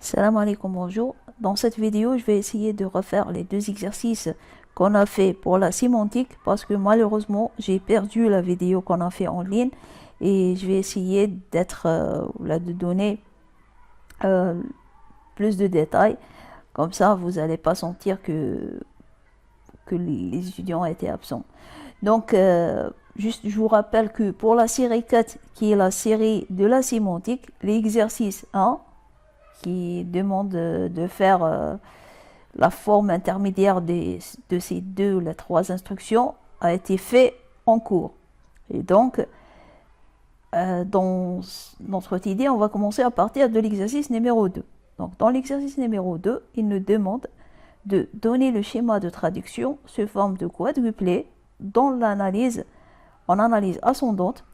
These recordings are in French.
Salam alaikum, bonjour. Dans cette vidéo, je vais essayer de refaire les deux exercices qu'on a fait pour la sémantique parce que malheureusement, j'ai perdu la vidéo qu'on a fait en ligne et je vais essayer de donner euh, plus de détails. Comme ça, vous n'allez pas sentir que les étudiants étaient absents. Donc, juste, je vous rappelle que pour la série 4, qui est la série de la sémantique, l'exercice 1, qui demande de faire la forme intermédiaire de ces deux ou les trois instructions, a été fait en cours. Et donc, dans notre idée, on va commencer à partir de l'exercice numéro 2. Donc, dans l'exercice numéro 2, il nous demande de donner le schéma de traduction sous forme de quadruplé dans l'analyse, en analyse ascendante,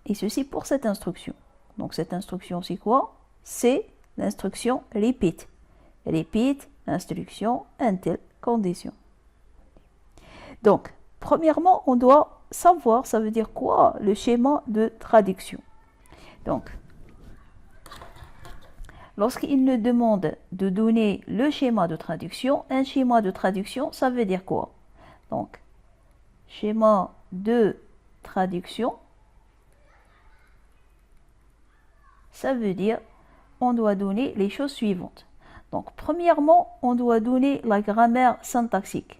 et ceci pour cette instruction. Donc, cette instruction, c'est quoi? C'est l'instruction repeat. Repeat, instruction, until, condition. Donc, premièrement, on doit savoir, ça veut dire quoi, le schéma de traduction. Donc, lorsqu'il nous demande de donner le schéma de traduction, un schéma de traduction, ça veut dire quoi? Donc, schéma de traduction, ça veut dire on doit donner les choses suivantes. Donc, premièrement, on doit donner la grammaire syntaxique.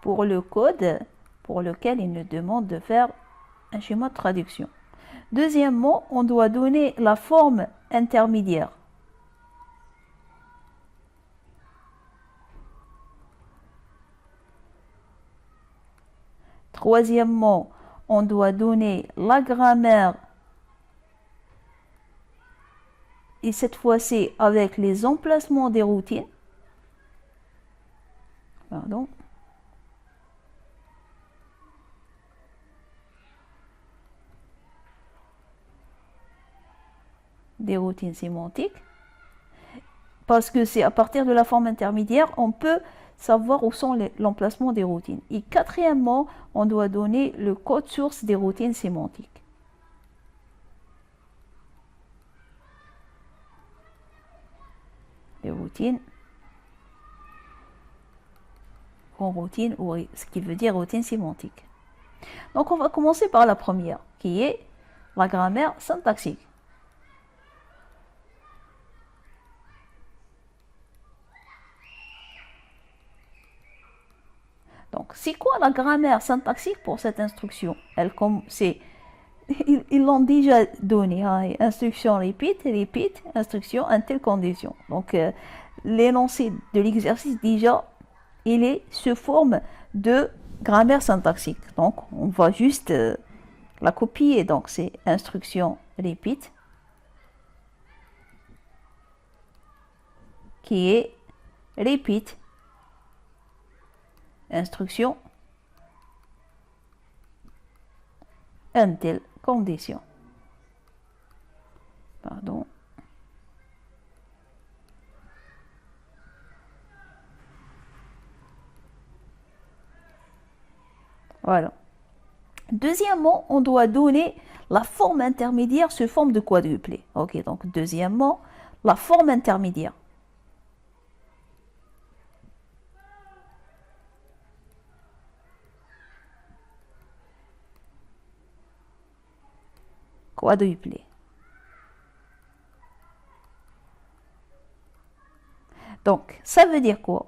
Pour le code pour lequel il nous demande de faire un schéma de traduction. Deuxièmement, on doit donner la forme intermédiaire. Troisièmement, on doit donner la grammaire et cette fois-ci avec les emplacements des routines. Pardon. Des routines sémantiques. Parce que c'est à partir de la forme intermédiaire, on peut savoir où sont l'emplacement des routines. Et quatrièmement, on doit donner le code source des routines sémantiques. Les routines, en routine, ou ce qui veut dire routine sémantique. Donc on va commencer par la première, qui est la grammaire syntaxique. Donc, c'est quoi la grammaire syntaxique pour cette instruction? Ils l'ont déjà donné, hein, instruction repeat, instruction until condition. Donc, l'énoncé de l'exercice déjà, il est sous forme de grammaire syntaxique. Donc, on va juste la copier. Donc, c'est instruction repeat, qui est repeat, instruction until condition. Pardon. Voilà. Deuxièmement, on doit donner la forme intermédiaire sous forme de quadruplé. Ok, donc deuxièmement, la forme intermédiaire. Quadruplé. Donc, ça veut dire quoi?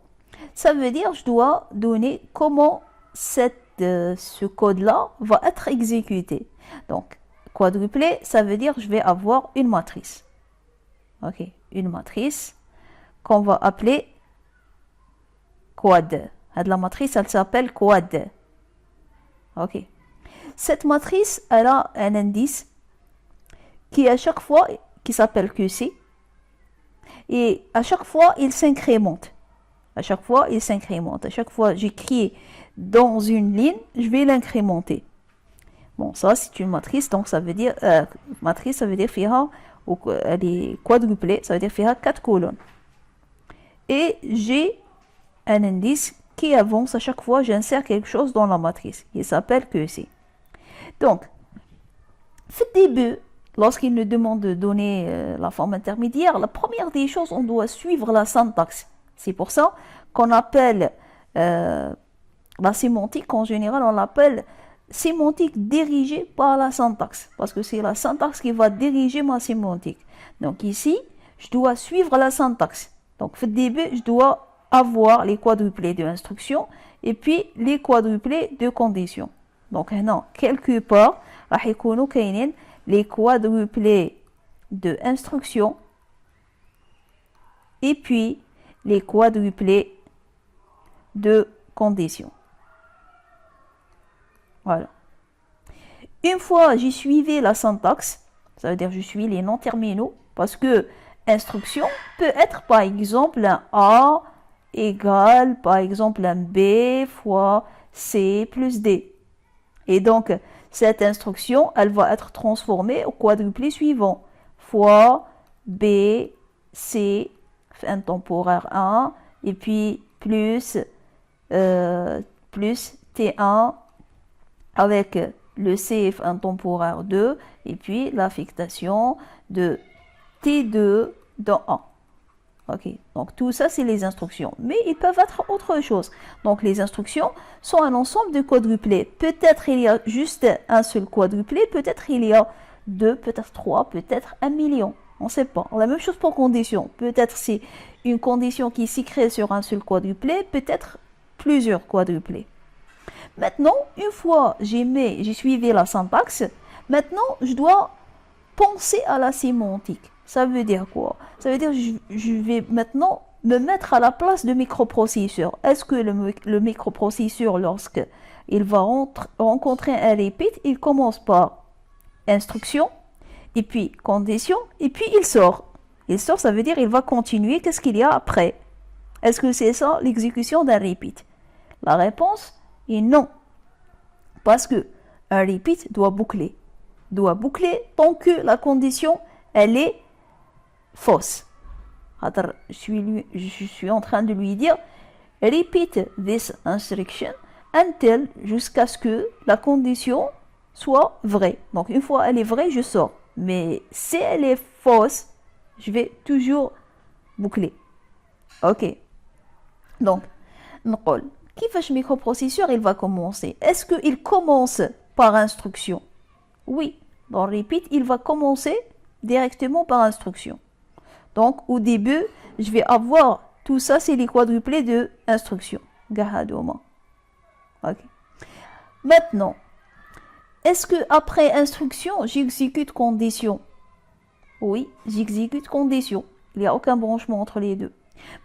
Ça veut dire je dois donner comment ce code-là va être exécuté. Donc, quadruplé, ça veut dire je vais avoir une matrice. Ok, une matrice qu'on va appeler quad. La matrice, elle s'appelle quad. Ok. Cette matrice, elle a un indice qui à chaque fois, qui s'appelle QC, et à chaque fois, il s'incrémente. À chaque fois, il s'incrémente. À chaque fois, j'écris dans une ligne, je vais l'incrémenter. Bon, ça, c'est une matrice, donc ça veut dire, matrice, ça veut dire elle est quadruplée, ça veut dire faire 4 colonnes. Et j'ai un indice qui avance à chaque fois, j'insère quelque chose dans la matrice, qui s'appelle QC. Donc, début, lorsqu'il nous demande de donner la forme intermédiaire, la première des choses, on doit suivre la syntaxe. C'est pour ça qu'on appelle la sémantique, en général, on l'appelle sémantique dirigée par la syntaxe, parce que c'est la syntaxe qui va diriger ma sémantique. Donc ici, je dois suivre la syntaxe. Donc au début, je dois avoir les quadruplés de instruction et puis les quadruplés de condition. Donc non, quelque part, les quadruplés de instruction et puis les quadruplés de condition. Voilà. Une fois j'ai suivi la syntaxe, ça veut dire je suis les noms terminaux, parce que instruction peut être par exemple un A égale par exemple un B fois C plus D. Et donc cette instruction, elle va être transformée au quadruplé suivant, fois B, C, fin temporaire 1, et puis plus T1 avec le C fin temporaire 2 et puis l'affectation de T2 dans 1. Ok, donc tout ça c'est les instructions, mais ils peuvent être autre chose. Donc les instructions sont un ensemble de quadruplés. Peut-être il y a juste un seul quadruplé, peut-être il y a deux, peut-être trois, peut-être 1 million. On ne sait pas. La même chose pour condition. Peut-être c'est une condition qui s'écrit sur un seul quadruplé, peut-être plusieurs quadruplés. Maintenant, une fois j'ai suivi la syntaxe, maintenant je dois penser à la sémantique. Ça veut dire quoi? Ça veut dire que je vais maintenant me mettre à la place de microprocesseur. Est-ce que le microprocesseur, lorsqu'il va rencontrer un repeat, il commence par instruction, et puis condition, et puis il sort. Il sort, ça veut dire il va continuer. Qu'est-ce qu'il y a après? Est-ce que c'est ça l'exécution d'un repeat? La réponse est non. Parce que un repeat doit boucler. Doit boucler tant que la condition, elle est fausse. Je suis en train de lui dire repeat this instruction until jusqu'à ce que la condition soit vraie. Donc une fois elle est vraie, je sors. Mais si elle est fausse, je vais toujours boucler. Ok. Donc, نقول كيفاش microprocesseur il va commencer? Est-ce qu'il commence par instruction? Oui. Dans repeat, il va commencer directement par instruction. Donc, au début, je vais avoir tout ça, c'est les quadruplés de instruction. Okay. Maintenant, est-ce que après instruction, j'exécute condition? Oui, j'exécute condition. Il n'y a aucun branchement entre les deux.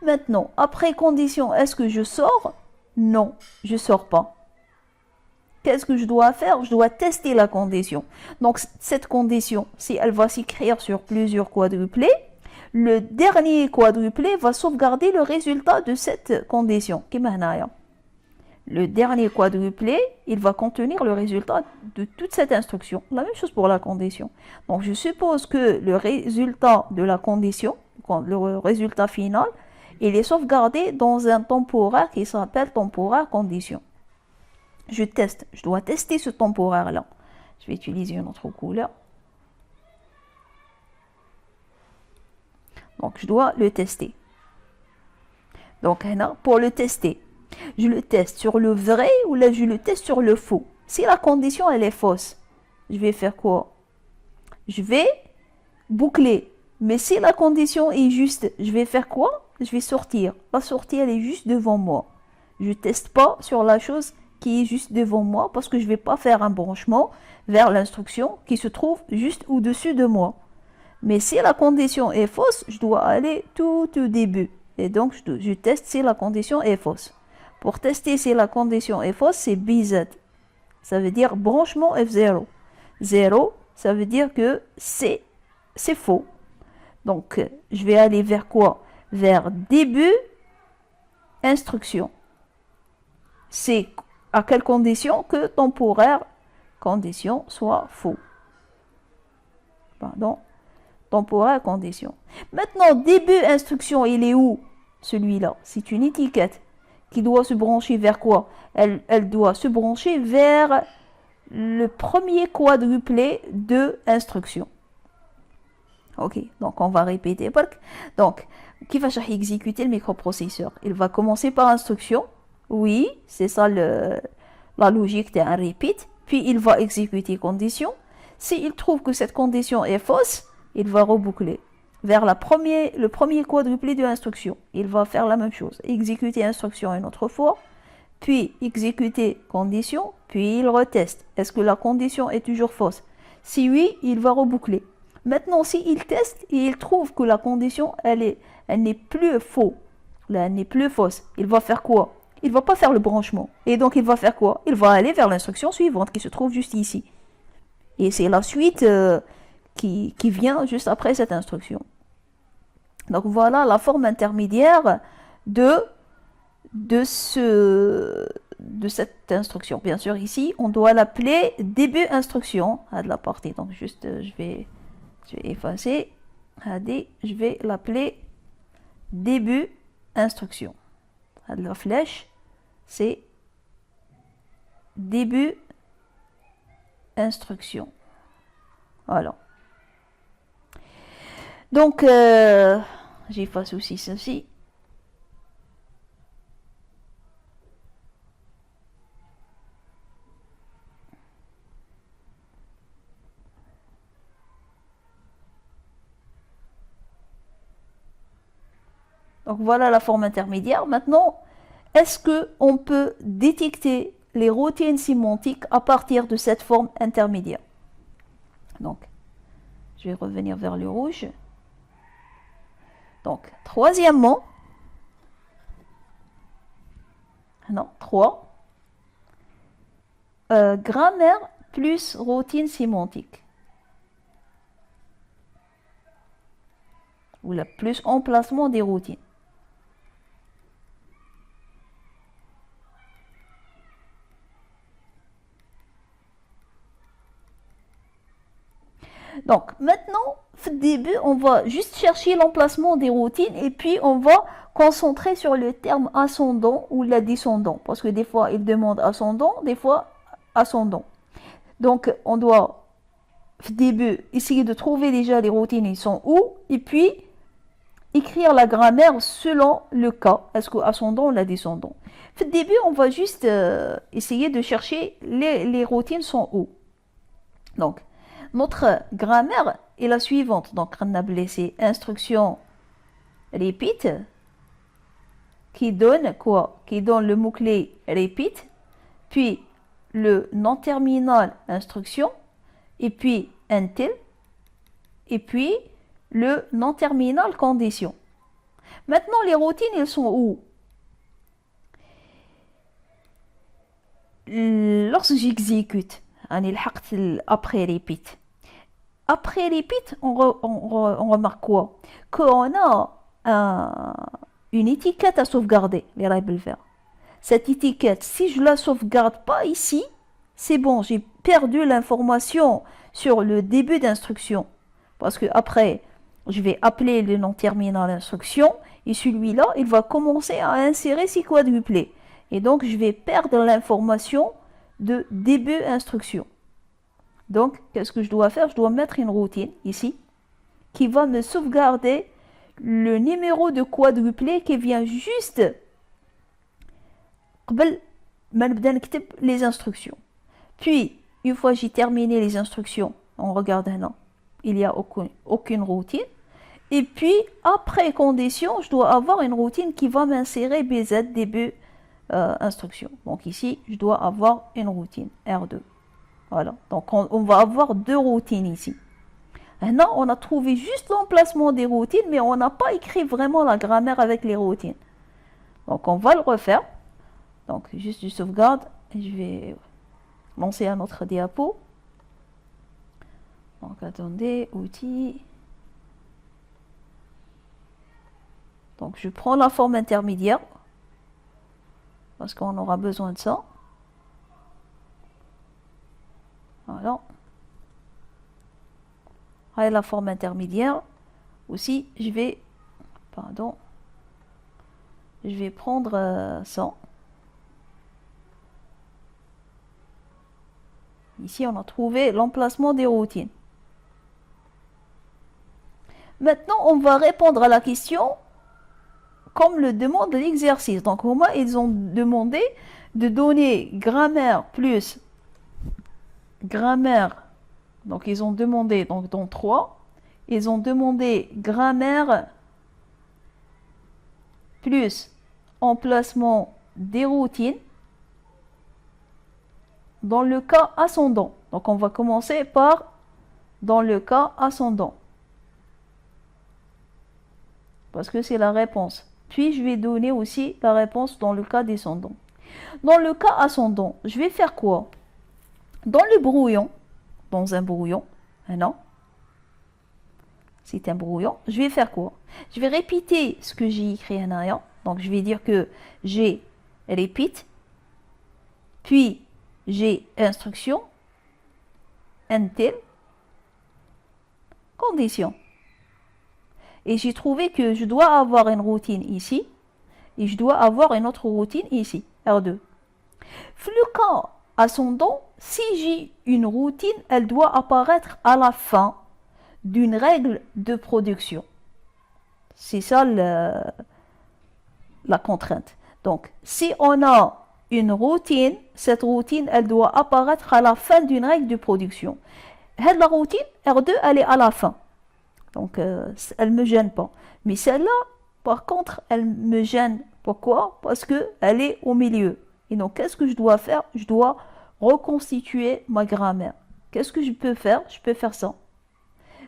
Maintenant, après condition, est-ce que je sors? Non, je ne sors pas. Qu'est-ce que je dois faire? Je dois tester la condition. Donc, cette condition, si elle va s'écrire sur plusieurs quadruplés, le dernier quadruplé va sauvegarder le résultat de cette condition. Le dernier quadruplé, il va contenir le résultat de toute cette instruction. La même chose pour la condition. Donc, je suppose que le résultat de la condition, le résultat final, il est sauvegardé dans un temporaire qui s'appelle temporaire condition. Je teste. Je dois tester ce temporaire-là. Je vais utiliser une autre couleur. Donc, je dois le tester. Donc, pour le tester, je le teste sur le vrai ou là, je le teste sur le faux. Si la condition, elle est fausse, je vais faire quoi? Je vais boucler. Mais si la condition est juste, je vais faire quoi? Je vais sortir. La sortie, elle est juste devant moi. Je ne teste pas sur la chose qui est juste devant moi parce que je ne vais pas faire un branchement vers l'instruction qui se trouve juste au-dessus de moi. Mais si la condition est fausse, je dois aller tout au début. Et donc, je teste si la condition est fausse. Pour tester si la condition est fausse, c'est BZ. Ça veut dire branchement F0. 0, ça veut dire que c'est faux. Donc, je vais aller vers quoi? Vers début, instruction. C'est à quelle condition? Que temporaire, condition soit faux. Pardon. Temporaire, condition. Maintenant, début, instruction, il est où? Celui-là. C'est une étiquette qui doit se brancher vers quoi? Elle doit se brancher vers le premier quadruplé de instructions. Ok, donc on va répéter. Donc, qui va exécuter le microprocesseur? Il va commencer par instruction. Oui, c'est ça la logique d'un repeat. Puis il va exécuter condition. S'il trouve que cette condition est fausse, il va reboucler vers le premier quadruplé de l'instruction. Il va faire la même chose. Exécuter instruction une autre fois, puis exécuter condition, puis il reteste. Est-ce que la condition est toujours fausse? Si oui, il va reboucler. Maintenant, s'il teste et il trouve que la condition, elle n'est plus fausse, là, elle n'est plus fausse, il va faire quoi? Il va pas faire le branchement. Et donc, il va faire quoi? Il va aller vers l'instruction suivante qui se trouve juste ici. Et c'est la suite qui vient juste après cette instruction. Donc, voilà la forme intermédiaire de cette instruction. Bien sûr, ici, on doit l'appeler début instruction à de la partie. Donc, juste, je vais effacer. Je vais l'appeler début instruction. La flèche, c'est début instruction. Voilà. Donc, j'efface aussi ceci. Donc voilà la forme intermédiaire. Maintenant, est-ce qu'on peut détecter les routines sémantiques à partir de cette forme intermédiaire? Donc, je vais revenir vers le rouge. Donc, troisièmement, non, 3, grammaire plus routine sémantique. Ou la plus emplacement des routines. Donc maintenant, au début, on va juste chercher l'emplacement des routines et puis on va concentrer sur le terme ascendant ou la descendant. Parce que des fois, il demande ascendant, des fois ascendant. Donc on doit, au début, essayer de trouver déjà les routines, ils sont où, et puis écrire la grammaire selon le cas. Est-ce que ascendant ou la descendant? Au début, on va juste essayer de chercher les routines sont où. Donc, notre grammaire est la suivante. Donc, on a blessé instruction repeat qui donne quoi? Qui donne le mot-clé repeat, puis le non-terminal instruction, et puis until, et puis le non-terminal condition. Maintenant, les routines, elles sont où? Lorsque j'exécute, après repeat. Après repeat, on remarque quoi? Qu'on a une étiquette à sauvegarder, les labels verts. Cette étiquette, si je la sauvegarde pas ici, c'est bon, j'ai perdu l'information sur le début d'instruction. Parce que après, je vais appeler le nom terminal instruction et celui-là, il va commencer à insérer ses quadruplés. Et donc, je vais perdre l'information de début instruction. Donc, qu'est-ce que je dois faire? Je dois mettre une routine ici qui va me sauvegarder le numéro de quadruplé qui vient juste les instructions. Puis, une fois j'ai terminé les instructions, on regarde un il n'y a aucune routine. Et puis, après condition, je dois avoir une routine qui va m'insérer BZ début instruction. Donc ici, je dois avoir une routine, R2. Voilà, donc on va avoir deux routines ici. Maintenant, on a trouvé juste l'emplacement des routines, mais on n'a pas écrit vraiment la grammaire avec les routines. Donc on va le refaire. Donc juste du sauvegarde, et je vais lancer un autre diapo. Donc attendez, outils. Donc je prends la forme intermédiaire, parce qu'on aura besoin de ça. Voilà. Et la forme intermédiaire. Aussi, je vais prendre ça. Ici, on a trouvé l'emplacement des routines. Maintenant, on va répondre à la question comme le demande l'exercice. Donc, au moins, ils ont demandé de donner grammaire plus grammaire. Donc, ils ont demandé, donc dans 3, ils ont demandé grammaire plus emplacement des routines dans le cas ascendant. Donc, on va commencer par dans le cas ascendant. Parce que c'est la réponse. Puis, je vais donner aussi la réponse dans le cas descendant. Dans le cas ascendant, je vais faire quoi? Dans le brouillon, dans un brouillon, non, c'est un brouillon, je vais faire quoi? Je vais répéter ce que j'ai écrit en arrière. Donc, je vais dire que j'ai répète, puis j'ai instruction, until, condition. Et j'ai trouvé que je dois avoir une routine ici, et je dois avoir une autre routine ici, R2. Le cas ascendant, si j'ai une routine, elle doit apparaître à la fin d'une règle de production. C'est ça la contrainte. Donc, si on a une routine, cette routine, elle doit apparaître à la fin d'une règle de production. La routine, R2, elle est à la fin. Donc, elle ne me gêne pas. Mais celle-là, par contre, elle me gêne. Pourquoi? Parce qu'elle est au milieu. Et donc, qu'est-ce que je dois faire? Je dois reconstituer ma grammaire. Qu'est-ce que je peux faire? Je peux faire ça.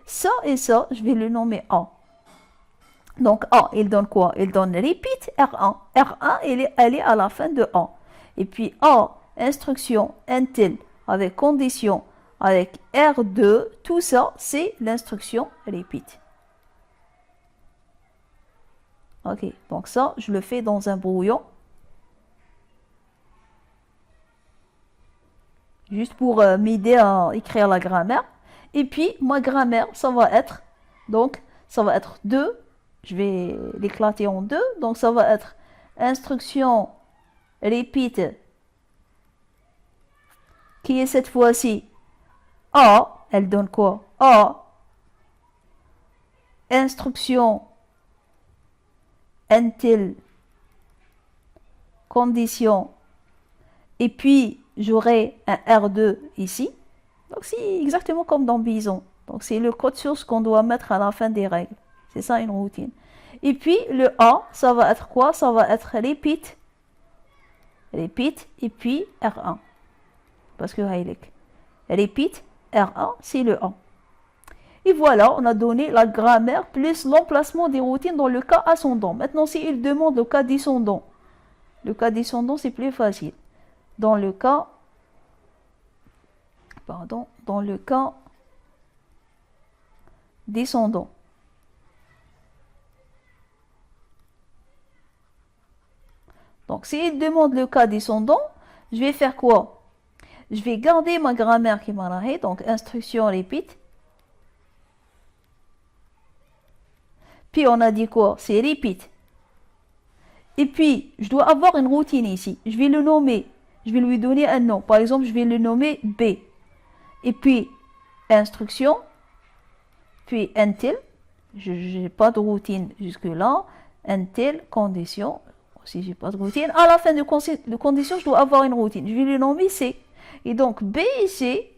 Ça et ça, je vais le nommer A. Donc, A, il donne quoi? Il donne repeat R1. R1, elle est à la fin de A. Et puis A, instruction, until, avec condition, avec R2, tout ça, c'est l'instruction repeat. Ok, donc ça, je le fais dans un brouillon. Juste pour m'aider à écrire la grammaire. Et puis, ma grammaire, ça va être, donc, ça va être 2. Je vais l'éclater en 2. Donc, ça va être instruction repeat, qui est cette fois-ci A. Elle donne quoi? A. Instruction until, condition. Et puis, j'aurai un R2 ici. Donc, c'est exactement comme dans Bison. Donc, c'est le code source qu'on doit mettre à la fin des règles. C'est ça, une routine. Et puis, le A, ça va être quoi? Ça va être repeat. Repeat, et puis R1. Parce que repeat, R1, c'est le A. Et voilà, on a donné la grammaire plus l'emplacement des routines dans le cas ascendant. Maintenant, s'il demande le cas descendant, c'est plus facile. Dans le cas descendant. Donc, s'il demande le cas descendant, je vais faire quoi? Je vais garder ma grammaire qui m'a narré, donc instruction repeat. Puis, on a dit quoi? C'est repeat. Et puis, je dois avoir une routine ici. Je vais le nommer. Je vais lui donner un nom. Par exemple, je vais le nommer B. Et puis, instruction. Puis, until. Je n'ai pas de routine jusque-là. Until, condition. Si je n'ai pas de routine. À la fin de condition, je dois avoir une routine. Je vais le nommer C. Et donc, B et C.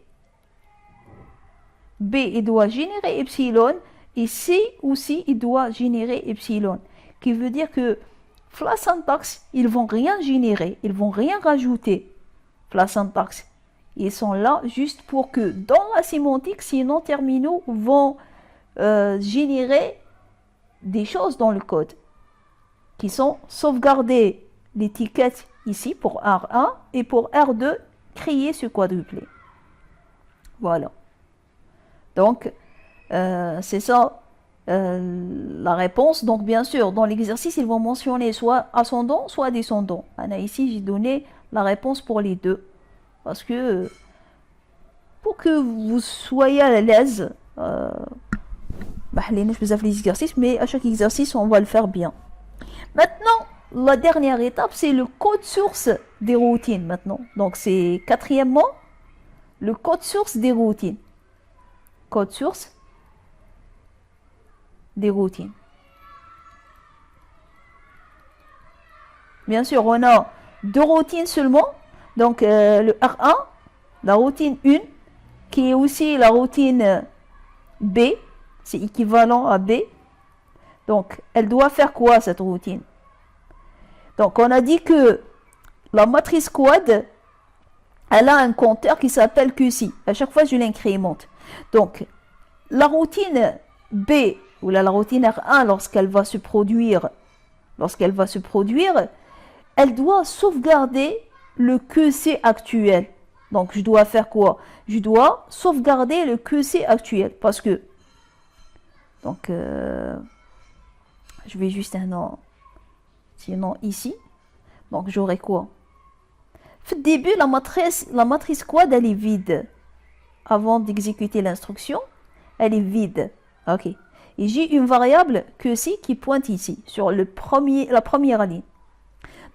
B, il doit générer epsilon. Et C aussi, il doit générer epsilon. Qui veut dire que la syntaxe, ils vont rien générer, ils vont rien rajouter. La syntaxe, ils sont là juste pour que dans la sémantique, ces noms terminaux vont générer des choses dans le code qui sont sauvegarder l'étiquette ici pour R1 et pour R2, créer ce quadruplé. Voilà. Donc, c'est ça la réponse. Donc, bien sûr, dans l'exercice, ils vont mentionner soit ascendant, soit descendant. Ici, j'ai donné la réponse pour les deux. Parce que, pour que vous soyez à l'aise, les exercices, mais à chaque exercice, on va le faire bien. Maintenant, la dernière étape, c'est le code source des routines maintenant. Donc, c'est quatrièmement, le code source des routines. Code source des routines. Bien sûr, on a deux routines seulement. Donc, le R1, la routine 1, qui est aussi la routine B, c'est équivalent à B. Donc, elle doit faire quoi, cette routine? Donc, on a dit que la matrice quad, elle a un compteur qui s'appelle QC. À chaque fois, je l'incrémente. Donc, la routine B, ou la routine R1, lorsqu'elle va se produire, elle doit sauvegarder le QC actuel. Donc, je dois faire quoi? Je dois sauvegarder le QC actuel. Parce que, donc, je vais juste un nom, sinon ici. Donc, j'aurai quoi? Au début, la matrice quad, elle est vide. Avant d'exécuter l'instruction, elle est vide. OK. Et j'ai une variable QC qui pointe ici, sur la première ligne.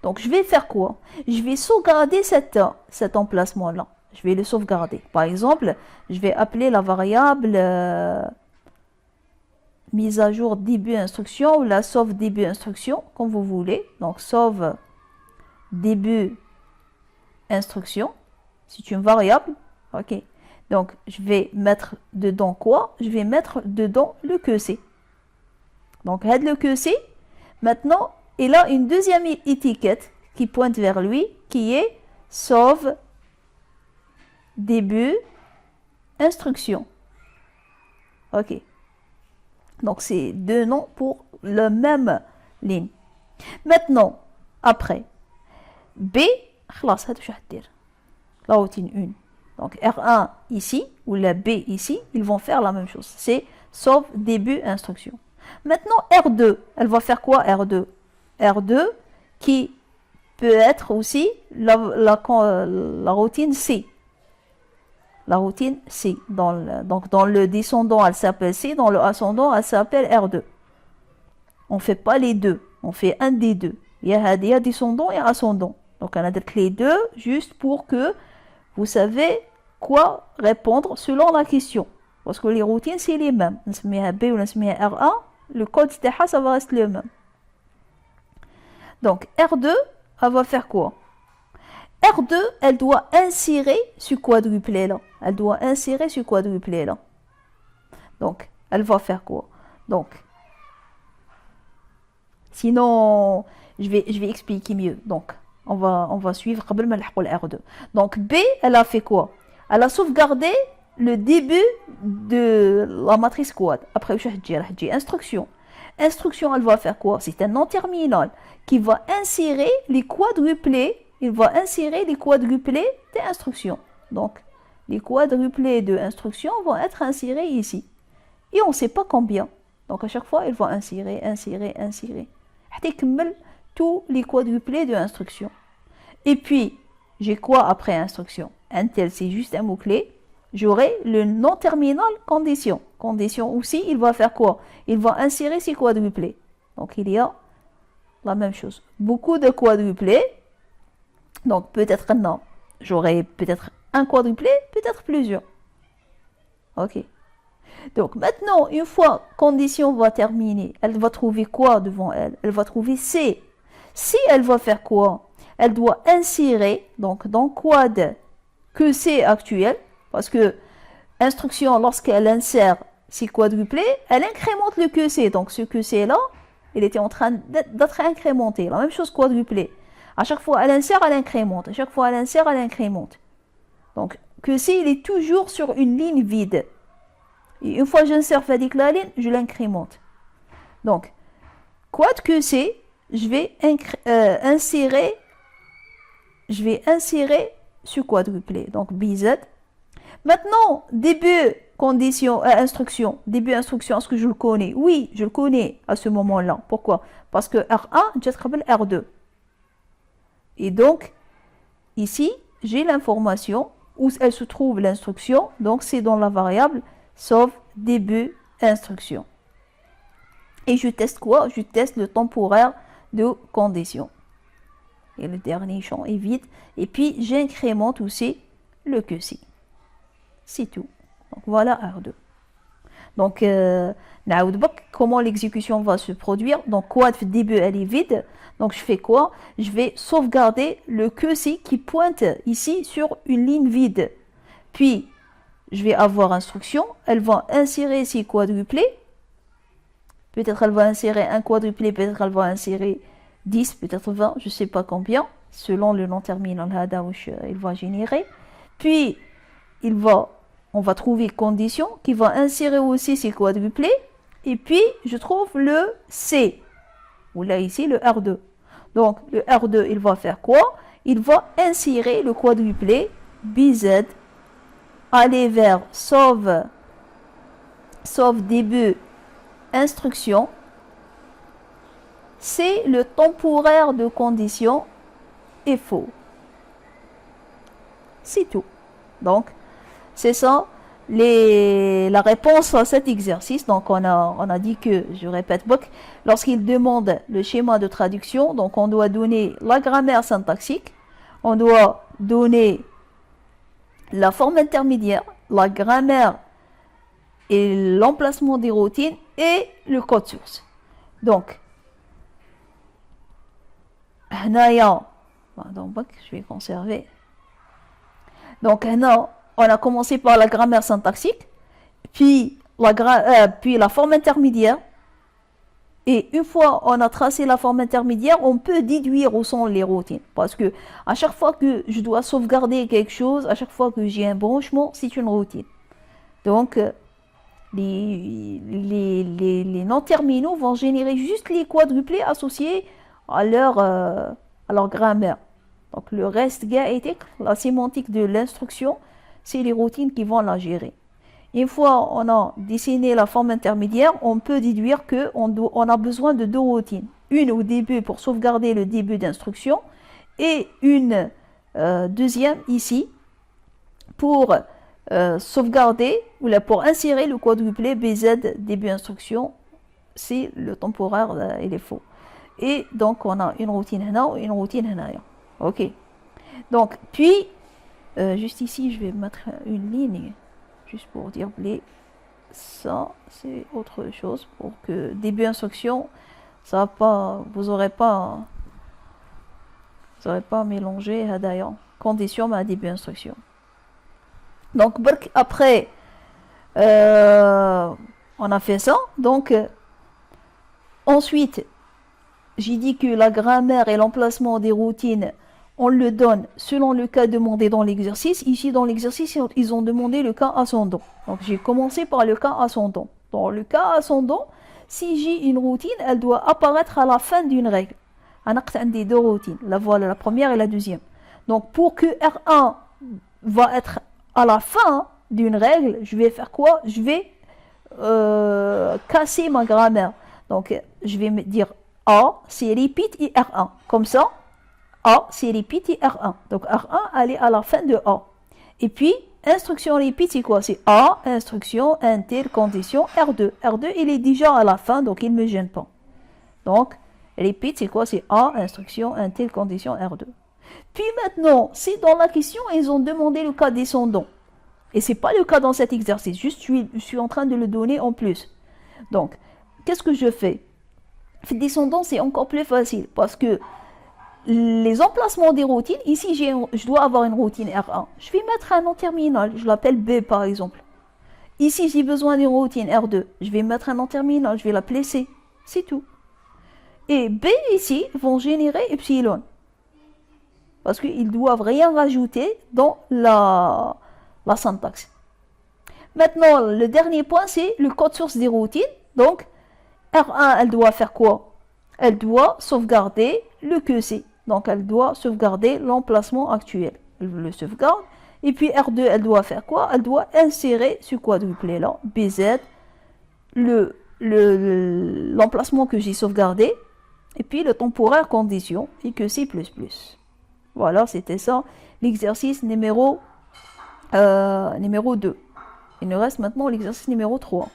Donc, je vais faire quoi? Je vais sauvegarder cet emplacement-là. Je vais le sauvegarder. Par exemple, je vais appeler la variable mise à jour début instruction ou la sauve début instruction, comme vous voulez. Donc, sauve début instruction. C'est une variable. OK. Donc, je vais mettre dedans quoi? Je vais mettre dedans le QC. Donc, add le QC. Maintenant, il a une deuxième étiquette qui pointe vers lui, qui est sauve début instruction. OK. Donc, c'est deux noms pour la même ligne. Maintenant, après, B, la routine 1. Donc, R1 ici, ou la B ici, ils vont faire la même chose. C'est sauve début instruction. Maintenant, R2, elle va faire quoi, R2? R2 qui peut être aussi la routine C. La routine C. Donc, dans le descendant, elle s'appelle C. Dans le ascendant, elle s'appelle R2. On ne fait pas les deux. On fait un des deux. Il y a descendant et ascendant. Donc, on a les deux juste pour que vous savez quoi répondre selon la question. Parce que les routines, c'est les mêmes. On se met à B ou on se met à R1. Le code, ça va rester le même. Donc, R2, elle va faire quoi? R2, elle doit insérer ce quadruplé-là. Elle doit insérer ce quadruplé-là. Donc, elle va faire quoi? Donc, sinon, je vais expliquer mieux. Donc, on va suivre R2. Donc, B, elle a fait quoi? Elle a sauvegardé le début de la matrice quad. Après, je vais dire instruction. Instruction, elle va faire quoi? C'est un nom terminal qui va insérer les quadruplés. Il va insérer les quadruplés des instructions. Donc, les quadruplés de instructions vont être insérés ici. Et on ne sait pas combien. Donc, à chaque fois, il va insérer. Tous les quadruplés de instructions. Et puis, j'ai quoi après instruction? Un tel, c'est juste un mot-clé. J'aurai le nom terminal condition. Condition aussi, il va faire quoi? Il va insérer ces quadruplés. Donc, il y a la même chose. Beaucoup de quadruplés. Donc, peut-être non. J'aurai peut-être un quadruplé, peut-être plusieurs. OK. Donc, maintenant, une fois condition va terminer, elle va trouver quoi devant elle? Elle va trouver C. C, elle va faire quoi? Elle doit insérer, donc dans quad que C actuel, parce que instruction, lorsqu'elle insère ces quadruplés, elle incrémente le QC. Donc, ce QC-là, il était en train d'être incrémenté. La même chose quadruplé. À chaque fois, elle insère, elle incrémente. À chaque fois, elle insère, elle incrémente. Donc, QC, il est toujours sur une ligne vide. Et une fois que j'insère avec la ligne, je l'incrémente. Donc, quad QC, je vais insérer ce quadruplé. Donc, BZ. Maintenant, début condition, instruction. Début instruction, est-ce que je le connais? Oui, je le connais à ce moment-là. Pourquoi? Parce que R1, j'ai rappelle R2. Et donc, ici, j'ai l'information où elle se trouve l'instruction. Donc, c'est dans la variable sauve début instruction. Et je teste quoi? Je teste le temporaire de condition. Et le dernier champ est vide. Et puis, j'incrémente aussi le QC. c'est tout. Donc voilà R2. Donc, comment l'exécution va se produire. Donc, quad au début, elle est vide. Donc, je fais quoi? Je vais sauvegarder le QC qui pointe ici sur une ligne vide. Puis, je vais avoir instruction. Elle va insérer ces quadruplés. Peut-être elle va insérer un quadruplé, peut-être elle va insérer 10, peut-être 20, je ne sais pas combien, selon le nom terminal il va générer. Puis, on va trouver condition qui va insérer aussi ces quadruplés. Et puis, je trouve le C, ou là ici le R2. Donc, le R2, il va faire quoi? Il va insérer le quadruplé BZ, aller vers sauve début instruction. C'est le temporaire de condition est faux. C'est tout. Donc, c'est ça la réponse à cet exercice. Donc, on a dit que, je répète, lorsqu'il demande le schéma de traduction, donc on doit donner la grammaire syntaxique, on doit donner la forme intermédiaire, la grammaire et l'emplacement des routines et le code source. Donc, je vais conserver. Donc, on a commencé par la grammaire syntaxique, puis la forme intermédiaire. Et une fois on a tracé la forme intermédiaire, on peut déduire où sont les routines. Parce que à chaque fois que je dois sauvegarder quelque chose, à chaque fois que j'ai un branchement, c'est une routine. Donc, les non-terminaux vont générer juste les quadruplés associés à leur grammaire. Donc, le reste gaétique, la sémantique de l'instruction, c'est les routines qui vont la gérer. Une fois on a dessiné la forme intermédiaire, on peut déduire qu'on a besoin de deux routines. Une au début pour sauvegarder le début d'instruction et une deuxième ici pour sauvegarder ou là, pour insérer le quadruplé BZ début instruction si le temporaire il est faux. Et donc on a une routine hana et une routine hana. Ok. Donc puis juste ici je vais mettre une ligne juste pour dire ça c'est autre chose pour que début instruction ça va pas vous aurez pas mélangé d'ailleurs condition mais début instruction. Donc après on a fait ça. Donc ensuite j'ai dit que la grammaire et l'emplacement des routines on le donne selon le cas demandé dans l'exercice. Ici, dans l'exercice, ils ont demandé le cas ascendant. Donc, j'ai commencé par le cas ascendant. Dans le cas ascendant, si j'ai une routine, elle doit apparaître à la fin d'une règle. On a des deux routines. Voilà, la première et la deuxième. Donc, pour que R1 va être à la fin d'une règle, je vais faire quoi? Je vais casser ma grammaire. Donc, je vais me dire A, c'est repeat et R1. Comme ça, A, c'est repeat et R1. Donc R1, elle est à la fin de A. Et puis, instruction repeat, c'est quoi? C'est A, instruction, inter, condition, R2. R2, il est déjà à la fin, donc il ne me gêne pas. Donc, repeat, c'est quoi? C'est A, instruction, inter, condition, R2. Puis maintenant, si dans la question, ils ont demandé le cas descendant. Et ce n'est pas le cas dans cet exercice, juste je suis en train de le donner en plus. Donc, qu'est-ce que je fais? Descendant, c'est encore plus facile parce que les emplacements des routines, ici je dois avoir une routine R1. Je vais mettre un nom terminal, je l'appelle B par exemple. Ici j'ai besoin d'une routine R2, je vais mettre un nom terminal, je vais l'appeler C. C'est tout. Et B ici vont générer epsilon. Parce qu'ils doivent rien rajouter dans la syntaxe. Maintenant, le dernier point, c'est le code source des routines. Donc, R1, elle doit faire quoi? Elle doit sauvegarder le QC. Donc, elle doit sauvegarder l'emplacement actuel. Elle le sauvegarde. Et puis, R2, elle doit faire quoi? Elle doit insérer ce quadruplé-là, BZ, l'emplacement que j'ai sauvegardé, et puis le temporaire condition, et que C++. Voilà, c'était ça, l'exercice numéro 2. Il nous reste maintenant l'exercice numéro 3.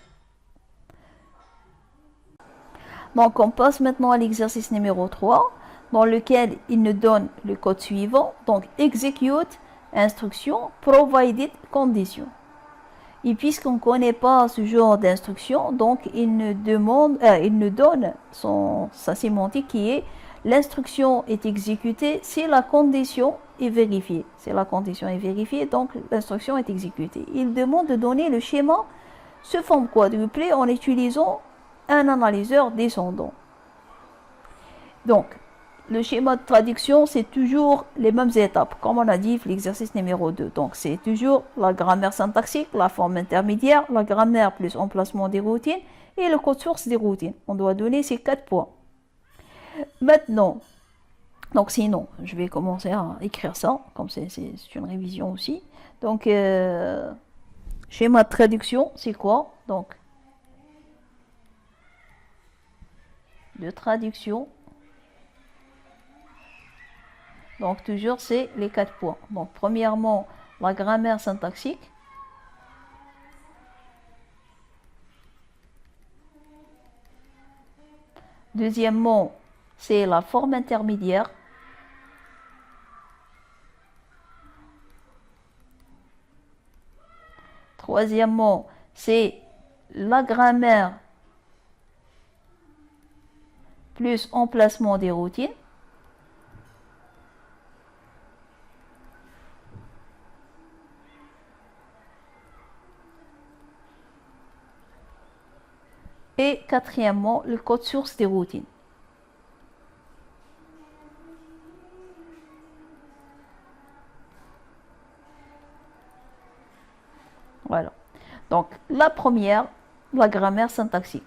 Donc, on passe maintenant à l'exercice numéro 3, dans lequel il nous donne le code suivant. Donc, execute, instruction, provided, condition. Et puisqu'on ne connaît pas ce genre d'instruction, donc il ne donne sa sémantique qui est l'instruction est exécutée si la condition est vérifiée. Si la condition est vérifiée, donc l'instruction est exécutée. Il demande de donner le schéma sous forme quadruplée en utilisant un analyseur descendant. Donc, le schéma de traduction, c'est toujours les mêmes étapes, comme on a dit l'exercice numéro 2. Donc, c'est toujours la grammaire syntaxique, la forme intermédiaire, la grammaire plus emplacement des routines et le code source des routines. On doit donner ces 4 points. Maintenant, donc sinon, je vais commencer à écrire ça, comme c'est une révision aussi. Donc, schéma de traduction, c'est quoi? Donc, de traduction. Donc, toujours, c'est les 4 points. Donc, premièrement, la grammaire syntaxique. Deuxièmement, c'est la forme intermédiaire. Troisièmement, c'est la grammaire plus emplacement des routines. Et quatrièmement, le code source des routines. Voilà. Donc, la première, la grammaire syntaxique.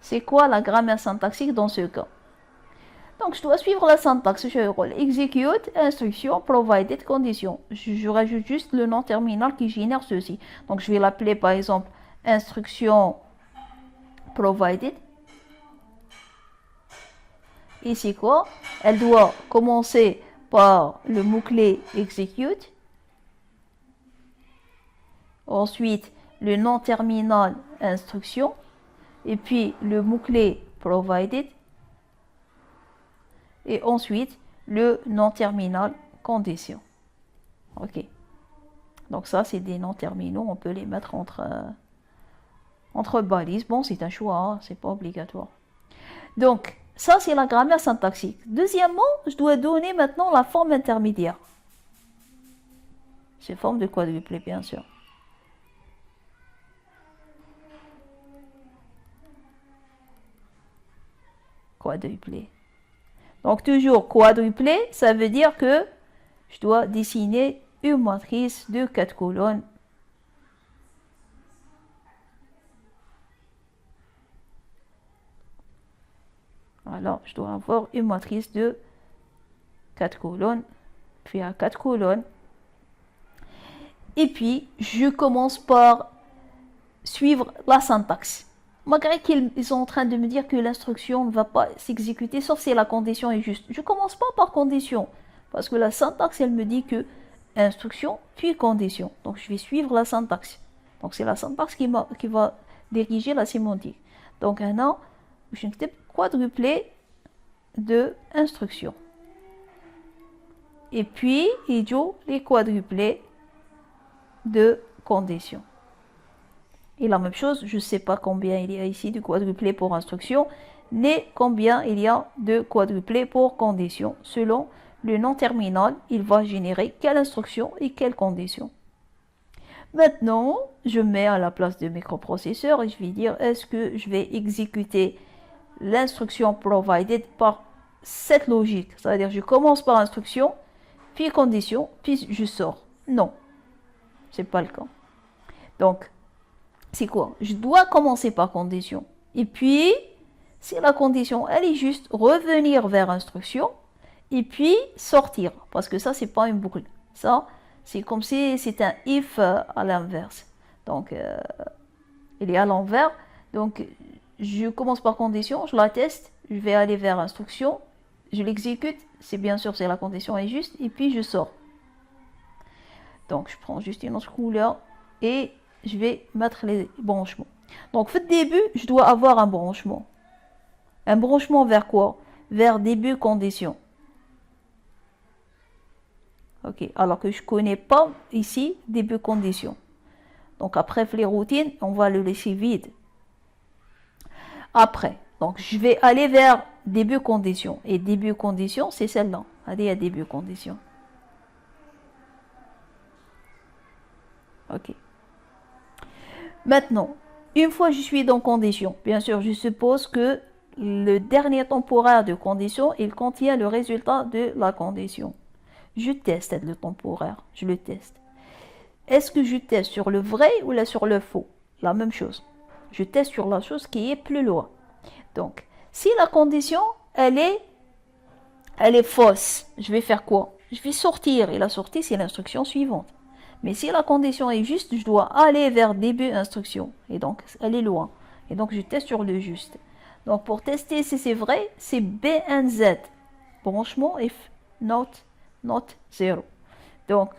C'est quoi la grammaire syntaxique dans ce cas? Donc, je dois suivre la syntaxe. Je roule execute, instruction, provided, condition. Je rajoute juste le nom terminal qui génère ceci. Donc, je vais l'appeler par exemple instruction provided. Et c'est quoi? Elle doit commencer par le mot-clé execute. Ensuite, le nom terminal instruction. Et puis, le mot-clé provided. Et ensuite, le nom terminal condition. Ok. Donc ça, c'est des noms terminaux. On peut les mettre entre balises. Bon, c'est un choix, hein, c'est pas obligatoire. Donc, ça, c'est la grammaire syntaxique. Deuxièmement, je dois donner maintenant la forme intermédiaire. C'est forme de quadruplé, bien sûr. Quadruplé. Donc, toujours quadruplé, ça veut dire que je dois dessiner une matrice de 4 colonnes. Alors, je dois avoir une matrice de 4 colonnes, puis à 4 colonnes. Et puis, je commence par suivre la syntaxe. Malgré qu'ils sont en train de me dire que l'instruction ne va pas s'exécuter, sauf si la condition est juste. Je ne commence pas par condition, parce que la syntaxe, elle me dit que instruction, puis condition. Donc, je vais suivre la syntaxe. Donc, c'est la syntaxe qui va diriger la sémantique. Donc, maintenant, je vais quadruplé de instruction. Et puis, il y a les quadruplés de condition. Et la même chose, je ne sais pas combien il y a ici de quadruplés pour instruction, ni combien il y a de quadruplés pour condition. Selon le nom terminal, il va générer quelle instruction et quelle condition. Maintenant, je mets à la place de microprocesseur et je vais dire, est-ce que je vais exécuter l'instruction provided par cette logique? C'est-à-dire, je commence par instruction, puis condition, puis je sors. Non, c'est pas le cas. Donc, c'est quoi? Je dois commencer par condition. Et puis, si la condition, elle est juste, revenir vers instruction, et puis sortir. Parce que ça, c'est pas une boucle. Ça, c'est comme si c'est un if à l'inverse. Donc, il est à l'envers. Donc, je commence par condition, je la teste, je vais aller vers instruction, je l'exécute, c'est bien sûr si la condition est juste, et puis je sors. Donc, je prends juste une autre couleur et je vais mettre les branchements. Donc, au début, je dois avoir un branchement. Un branchement vers quoi? vers début condition. Ok, alors que je connais pas ici début condition. Donc après les routines, on va le laisser vide. Après, donc je vais aller vers début condition. Et début condition, c'est celle-là. Allez à début condition. Ok. Maintenant, une fois que je suis dans condition, bien sûr, je suppose que le dernier temporaire de condition, il contient le résultat de la condition. Je teste le temporaire, je le teste. Est-ce que je teste sur le vrai ou là sur le faux? La même chose. Je teste sur la chose qui est plus loin. Donc, si la condition, elle est fausse, je vais faire quoi? Je vais sortir, et la sortie, c'est l'instruction suivante. Mais si la condition est juste, je dois aller vers début instruction. Et donc, elle est loin. Et donc, je teste sur le juste. Donc, pour tester si c'est vrai, c'est BNZ. Branchement if not 0. Donc,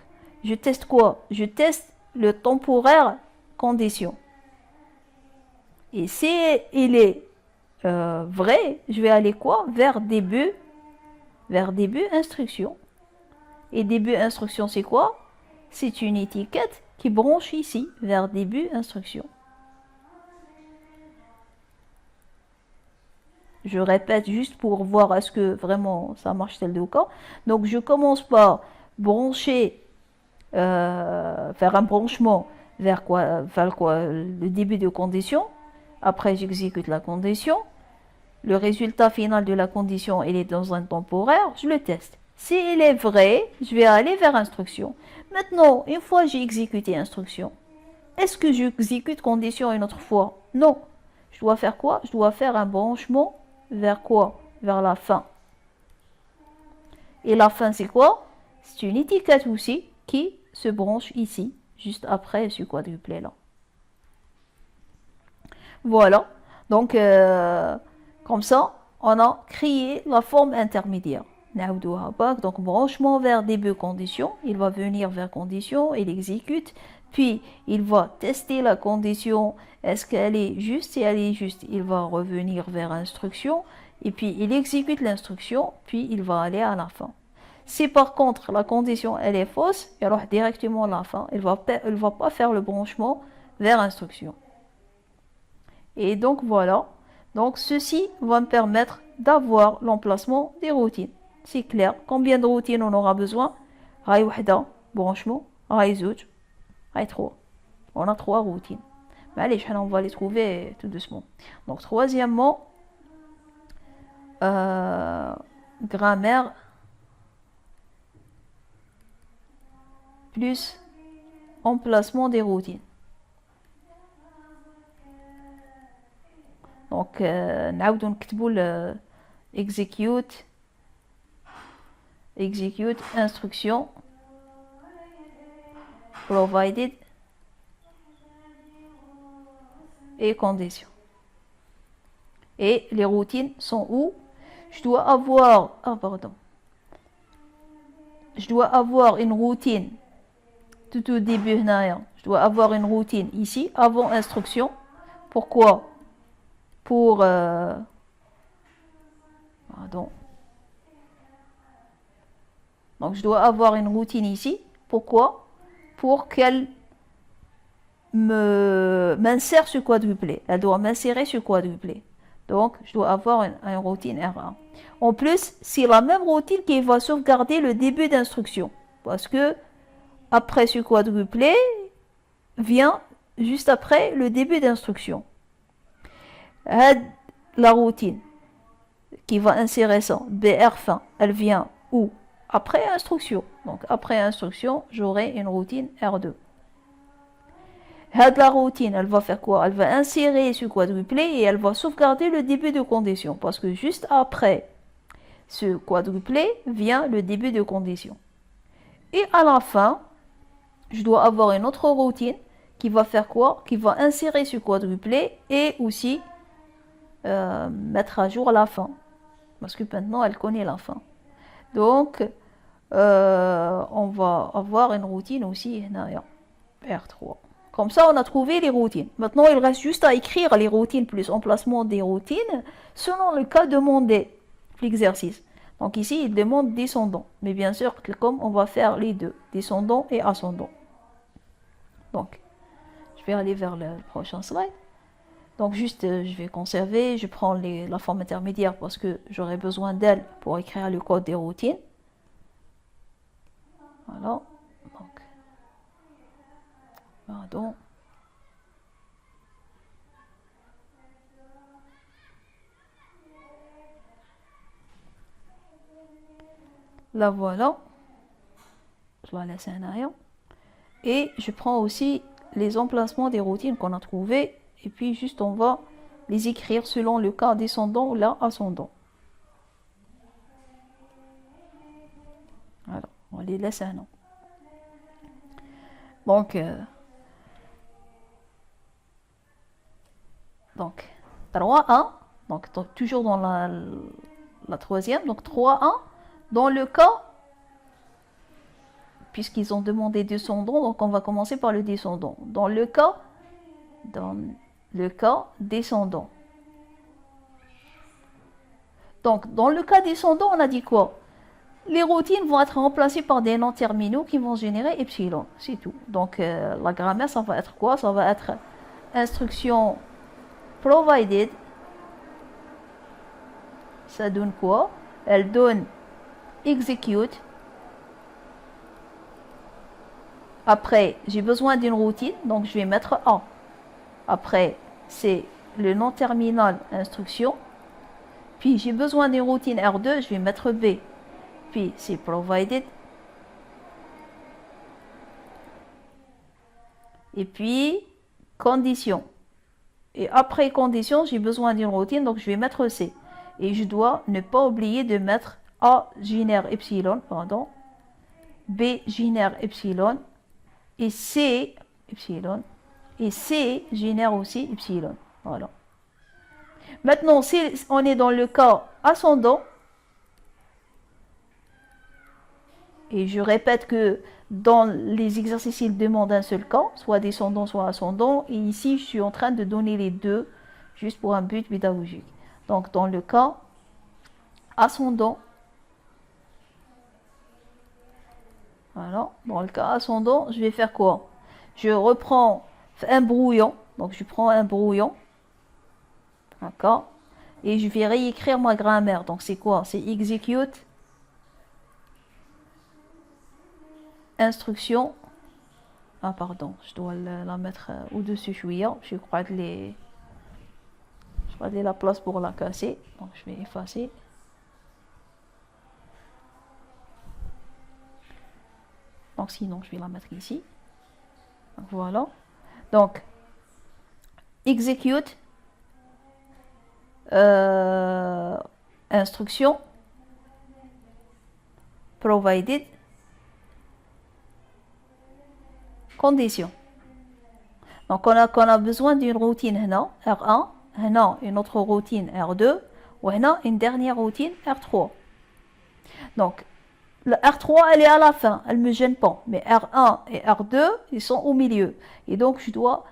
je teste quoi? Je teste le temporaire condition. Et si il est vrai, je vais aller quoi? Vers début instruction. Et début instruction, c'est quoi? C'est une étiquette qui branche ici, vers début instruction. Je répète juste pour voir est-ce que vraiment ça marche tel ou cas. Donc je commence par brancher, faire un branchement vers quoi, le début de condition. Après j'exécute la condition. Le résultat final de la condition, il est dans un temporaire, je le teste. S'il est vrai, je vais aller vers instruction. Maintenant, une fois j'ai exécuté instruction, est-ce que j'exécute condition une autre fois? Non. Je dois faire quoi? Je dois faire un branchement vers quoi? Vers la fin. Et la fin, c'est quoi? C'est une étiquette aussi qui se branche ici, juste après ce quadruplé là. Voilà. Donc, comme ça, on a créé la forme intermédiaire. Donc, branchement vers début condition. Il va venir vers condition, il exécute. Puis, il va tester la condition. Est-ce qu'elle est juste? Si elle est juste, il va revenir vers instruction. Et puis, il exécute l'instruction. Puis, il va aller à la fin. Si par contre, la condition, elle est fausse, alors directement à la fin, il ne va pas faire le branchement vers instruction. Et donc, voilà. Donc, ceci va me permettre d'avoir l'emplacement des routines. C'est clair. Combien de routines on aura besoin? Raï wahda, branchement. Raï zouj. Raï 3. On a 3 routines. Mais allez, on va les trouver tout doucement. Donc, troisièmement, grammaire plus emplacement des routines. Donc, نعاودو نكتبو execute instruction provided et condition. Et les routines sont où? Je dois avoir, je dois avoir une routine tout au début. Je dois avoir une routine ici avant instruction. Pourquoi? Pour pardon. Donc je dois avoir une routine ici. Pourquoi? Pour qu'elle m'insère ce quadruplé. Elle doit m'insérer ce quadruplé. Donc je dois avoir une routine R1. En plus, c'est la même routine qui va sauvegarder le début d'instruction. Parce que après ce quadruplé vient juste après le début d'instruction. La routine qui va insérer ça, BR fin, elle vient où? Après instruction. Donc après instruction, j'aurai une routine R2. La routine, elle va faire quoi? Elle va insérer ce quadruplé et elle va sauvegarder le début de condition. Parce que juste après ce quadruplé vient le début de condition. Et à la fin, je dois avoir une autre routine qui va faire quoi? Qui va insérer ce quadruplé et aussi mettre à jour la fin. Parce que maintenant, elle connaît la fin. Donc, on va avoir une routine aussi, R3. Comme ça, on a trouvé les routines. Maintenant, il reste juste à écrire les routines plus emplacement des routines selon le cas demandé. l'exercice. Donc ici, il demande descendant. Mais bien sûr, que comme on va faire les deux, descendant et ascendant. Donc, je vais aller vers le prochain slide. Donc juste, je vais conserver, je prends la forme intermédiaire parce que j'aurai besoin d'elle pour écrire le code des routines. Voilà. Donc, pardon. La voilà. Je la laisse un rayon. Et je prends aussi les emplacements des routines qu'on a trouvées. Et puis juste on va les écrire selon le cas descendant ou là ascendant. Voilà, on les laisse un nom. Donc 3-1, donc toujours dans la troisième, donc 3-1, dans le cas, puisqu'ils ont demandé descendant, donc on va commencer par le descendant. Dans le cas descendant. Donc, dans le cas descendant, on a dit quoi? Les routines vont être remplacées par des noms terminaux qui vont générer epsilon, c'est tout. Donc, la grammaire, ça va être quoi? Ça va être instruction provided. Ça donne quoi? Elle donne execute. Après, j'ai besoin d'une routine, donc je vais mettre A. Après, c'est le nom terminal instruction. Puis, j'ai besoin d'une routine R2, je vais mettre B. Puis, c'est provided. Et puis, condition. Et après condition, j'ai besoin d'une routine, donc je vais mettre C. Et je dois ne pas oublier de mettre A génère epsilon, pardon. B génère epsilon. Et C, epsilon. Et C génère aussi epsilon. Voilà. Maintenant, si on est dans le cas ascendant, et je répète que dans les exercices, il demande un seul cas, soit descendant, soit ascendant. Et ici, je suis en train de donner les deux, juste pour un but pédagogique. Donc, dans le cas ascendant, voilà, dans le cas ascendant, je vais faire quoi? Je reprends un brouillon. Donc, je prends un brouillon. D'accord? Et je vais réécrire ma grammaire. Donc, c'est quoi? C'est execute instruction. Ah, pardon, je dois la mettre au-dessus chouïa. Je crois que la place pour la casser. Donc, je vais effacer. Donc, sinon, je vais la mettre ici. Donc, voilà. Donc, execute instruction provided condition. Donc, on a besoin d'une routine R1, une autre routine R2, ou une dernière routine R3. Donc, le R3, elle est à la fin, elle ne me gêne pas. Mais R1 et R2, ils sont au milieu. Et donc, je dois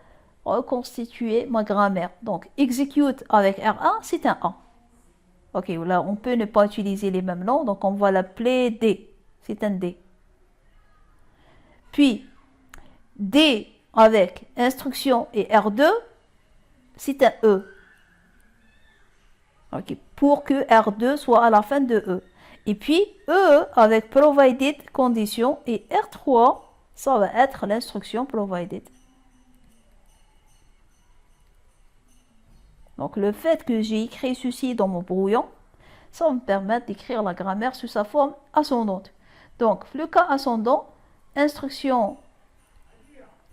reconstituer ma grammaire. Donc, execute avec R1, c'est un A. Ok, là, on peut ne pas utiliser les mêmes noms, donc on va l'appeler D. C'est un D. Puis, D avec instruction et R2, c'est un E. Ok, pour que R2 soit à la fin de E. Et puis, E avec provided condition et R3, ça va être l'instruction provided. Donc, le fait que j'ai écrit ceci dans mon brouillon, ça va me permettre d'écrire la grammaire sous sa forme ascendante. Donc, le cas ascendant, instruction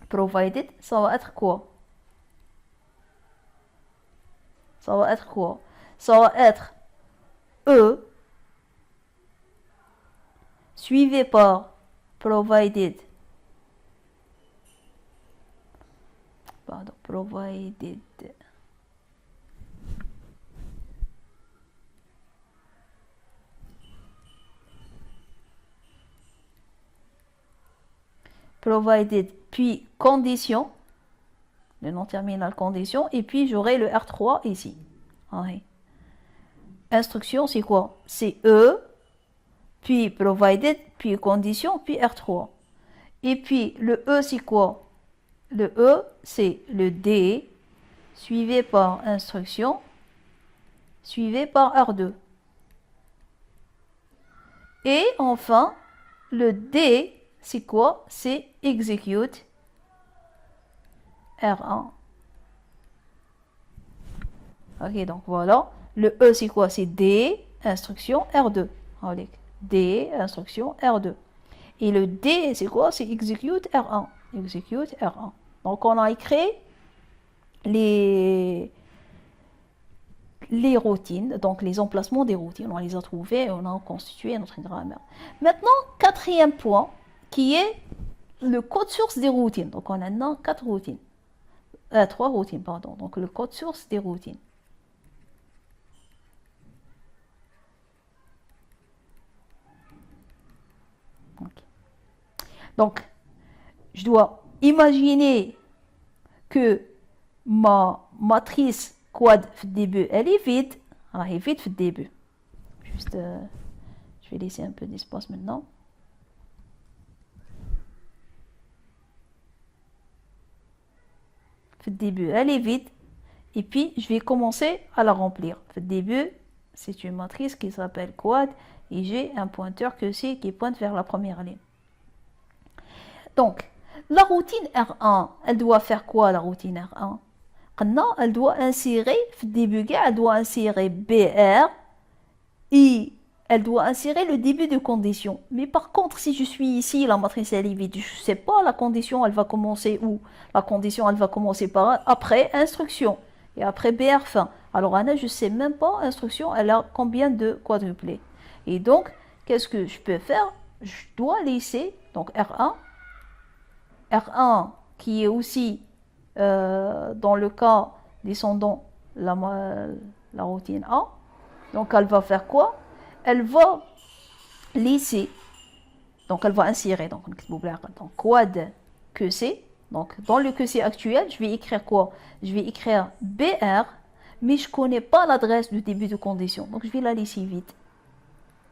provided, ça va être quoi? Ça va être quoi? Ça va être E suivi par provided. Pardon, provided. Provided, puis condition, le nom terminal condition, et puis j'aurai le R3 ici. Oui. Instruction, c'est quoi? C'est E, puis provided, puis condition, puis R3. Et puis le E, c'est quoi? Le E, c'est le D, suivi par instruction, suivi par R2. Et enfin, le D, c'est quoi? C'est execute R1. Ok, donc voilà. Le E, c'est quoi? C'est D, instruction R2. D, instruction R2. Et le D, c'est quoi? C'est execute R1. Execute R1. Donc, on a écrit les routines, donc les emplacements des routines. On les a trouvés, on a constitué notre grammaire. Maintenant, quatrième point, qui est le code source des routines. Donc, on a maintenant trois routines, pardon. Donc, le code source des routines. Okay. Donc, je dois imaginer que ma matrice quad في début, elle est vide. Alors, elle est vide في début. Juste, je vais laisser un peu d'espace maintenant. Fait début, elle est vide. Et puis, je vais commencer à la remplir. Fait début, c'est une matrice qui s'appelle quad. Et j'ai un pointeur que c'est qui pointe vers la première ligne. Donc, la routine R1, elle doit faire quoi, la routine R1? Elle doit insérer, في début, elle doit insérer BR et elle doit insérer le début de condition. Mais par contre, si je suis ici, la matrice elle est vide, je ne sais pas la condition, elle va commencer où? La condition, elle va commencer par après instruction et après BR fin. Alors, Anna, je ne sais même pas, instruction, elle a combien de quadruplés. Et donc, qu'est-ce que je peux faire? Je dois laisser, donc R1 qui est aussi dans le cas descendant la routine A. Donc, elle va faire quoi? Elle va laisser, donc elle va insérer, donc quad que c'est. Donc, dans le que c'est actuel, je vais écrire quoi? Je vais écrire BR, mais je ne connais pas l'adresse du début de condition. Donc, je vais la laisser vide.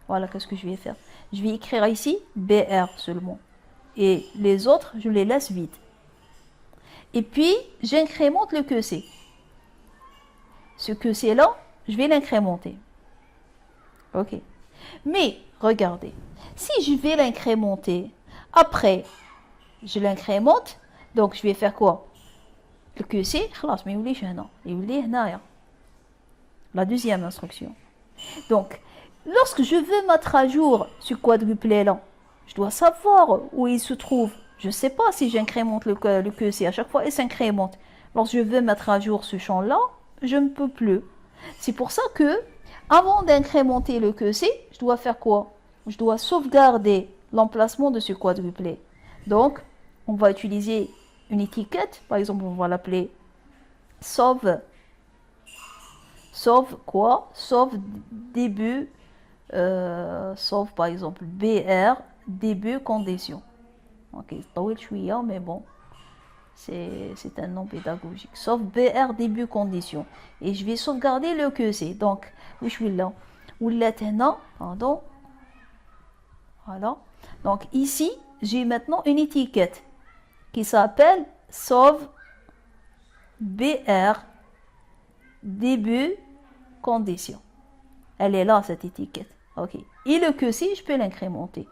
Voilà, qu'est-ce que je vais faire? Je vais écrire ici BR seulement. Et les autres, je les laisse vides. Et puis, j'incrémente le que c'est. Ce que c'est là, je vais l'incrémenter. Ok. Mais, regardez. Si je vais l'incrémenter, après, je l'incrémente. Donc, je vais faire quoi? Le que c'est, la deuxième instruction. Donc, lorsque je veux mettre à jour ce quadruplé là, je dois savoir où il se trouve. Je ne sais pas si j'incrémente le que c'est. À chaque fois, il s'incrémente. Lorsque je veux mettre à jour ce champ-là, je ne peux plus. C'est pour ça que, avant d'incrémenter le que c'est, je dois faire quoi? Je dois sauvegarder l'emplacement de ce quadruplé. Donc, on va utiliser une étiquette. Par exemple, on va l'appeler sauve. Sauve quoi? Sauve début. Sauve par exemple BR début condition. Ok, mais bon, c'est un nom pédagogique. Sauf BR début condition. Et je vais sauvegarder le que c'est. Donc, où je suis là? Où là, pardon. Voilà. Donc, ici, j'ai maintenant une étiquette qui s'appelle sauve BR début condition. Elle est là, cette étiquette. Ok. Et le que si, je peux l'incrémenter.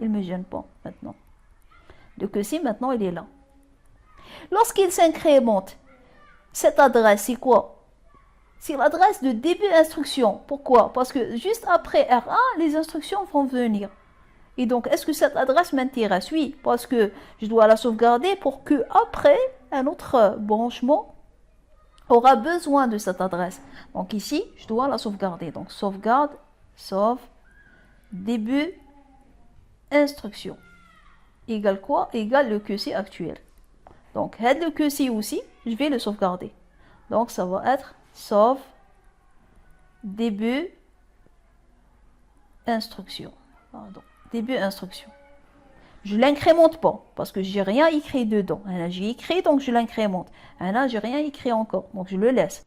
Il ne me gêne pas maintenant. Le que si, maintenant, il est là. Lorsqu'il s'incrémente, cette adresse, c'est quoi? C'est l'adresse de début instruction. Pourquoi? Parce que juste après R1, les instructions vont venir. Et donc, est-ce que cette adresse m'intéresse? Oui, parce que je dois la sauvegarder pour que après un autre branchement aura besoin de cette adresse. Donc ici, je dois la sauvegarder. Donc sauvegarde, sauve, début, instruction. Égale quoi? Égale le que c'est actuel. Donc, head le que c'est aussi, je vais le sauvegarder. Donc, ça va être sauve, début, instruction. Pardon, début, instruction. Je ne l'incrémente pas parce que j'ai rien écrit dedans. Là, j'ai écrit, donc je l'incrémente. Là, j'ai rien écrit encore, donc je le laisse.